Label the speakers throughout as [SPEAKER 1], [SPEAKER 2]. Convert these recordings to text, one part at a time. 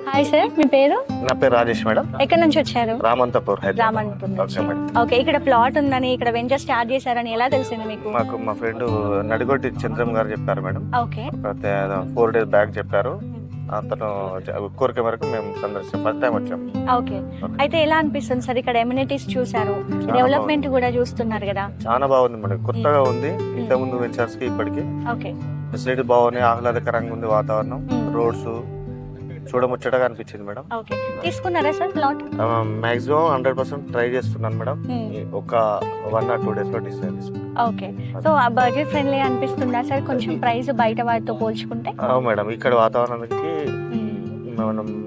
[SPEAKER 1] Hi sir, మీ పేరు?
[SPEAKER 2] నా పేరు రాజేష్ మేడం.
[SPEAKER 1] ఎక్కడి నుంచి వచ్చారు?
[SPEAKER 2] రామంతపూర్,
[SPEAKER 1] రామంతపూర్ నుంచి.
[SPEAKER 2] Okay madam.
[SPEAKER 1] ఓకే, ఇక్కడ ప్లాట్ ఉందని, ఇక్కడ వెంచర్ స్టార్ట్ చేశారని ఎలా తెలిసింది మీకు?
[SPEAKER 2] మాకు మా ఫ్రెండ్ నడిగొట్టి చంద్రం గారు చెప్పారు మేడం.
[SPEAKER 1] ఓకే.
[SPEAKER 2] 4 days బ్యాక్ చెప్పారు. అతను కోరిక వరకు మేము సందర్శించాం, ఫస్ట్ టైం వచ్చాం.
[SPEAKER 1] ఓకే, అయితే ఎలా అనిపిస్తుంది సార్? ఇక్కడ ఎమ్యూనిటీస్ చూసారు, డెవలప్మెంట్ కూడా చూస్తున్నారు కదా?
[SPEAKER 2] చాలా బాగుంది మేడం, కొత్తగా ఉంది. ఇంతకు ముందు వెంచర్స్ కి ఇప్పటికి
[SPEAKER 1] ఓకే,
[SPEAKER 2] ఫెసిలిటీ బాగున్నాయి, ఆహ్లాదకరంగా ఉంది వాతావరణం, రోడ్స్ చూడముచ్చటగా అనిపించింది మేడం.
[SPEAKER 1] ఓకే, తీసుకున్నారా సార్ ప్లాట్?
[SPEAKER 2] మాక్సిమం 100% ట్రై చేస్తున్నాను మేడం. ఒక 1 or 2 days లో డిసైడ్ చేసుకున్నాను.
[SPEAKER 1] ఓకే, సో ఆ బడ్జెట్ ఫ్రెండ్లీ అనిపిస్తుందా సార్ కొంచెం ప్రైస్ బయట వాటితో పోల్చుకుంటే?
[SPEAKER 2] మేడం, ఇక్కడ వాతావరణానికి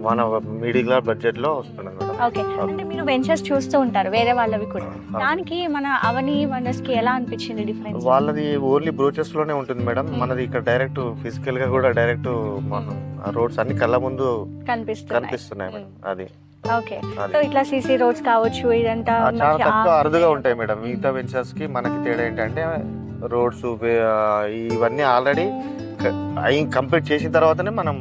[SPEAKER 2] మన మిడిల్ బడ్జెట్ లో వస్తున్నాం మేడం.
[SPEAKER 1] ఓకే, అంటే మీరు వెంచర్స్ చూస్తూ ఉంటారు వేరే వాళ్ళవి కూడా, దానికి మన అవని వనర్స్ కి ఎలా అనిపించింది డిఫరెన్స్?
[SPEAKER 2] వాళ్ళది ఓన్లీ బ్రోచెస్ లోనే ఉంటుంది మేడం, మనది ఇక్కడ డైరెక్ట్ ఫిజికల్ గా కూడా డైరెక్ట్ మనం రోడ్స్ అన్ని కళ్ళ ముందు కనిపిస్తున్నాయి మేడం. అది
[SPEAKER 1] ఓకే, సో ఇట్లా సీసీ రోడ్స్ కావచ్చు, ఇదంతా
[SPEAKER 2] చాలా తక్కువ అరుదుగా ఉంటాయి మేడం. మిగతా వెంచర్స్ కి మనకి తేడా ఏంటంటే రోడ్స్ ఇవన్నీ ఆల్రెడీ కంప్లీట్ చేసిన తర్వాతనే మనం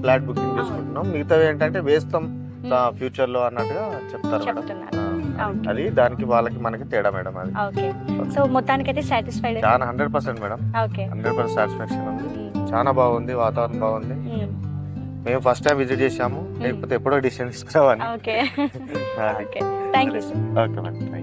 [SPEAKER 2] ఫ్లాట్ బుకింగ్ చేసుకుంటున్నాం. మిగతావి ఏంటంటే వేస్తాం ఫ్యూచర్ లో అన్నట్టుగా చెప్తారు మేడం. అది దానికి వాళ్ళకి మనకి తేడా మేడం. అది
[SPEAKER 1] ఓకే, సో మొత్తానికి అయితే సాటిస్ఫైడ్?
[SPEAKER 2] చాలా 100% మేడం.
[SPEAKER 1] ఓకే,
[SPEAKER 2] 100% సాటిస్ఫాక్షన్ ఉంది. చాలా బాగుంది, వాతావరణం బాగుంది. మేము ఫస్ట్ టైం విజిట్ చేసాము, లేకపోతే ఎప్పుడో డిసిషన్ తీసుకురావాలి.
[SPEAKER 1] Okay, thank you sir.
[SPEAKER 2] Okay madam.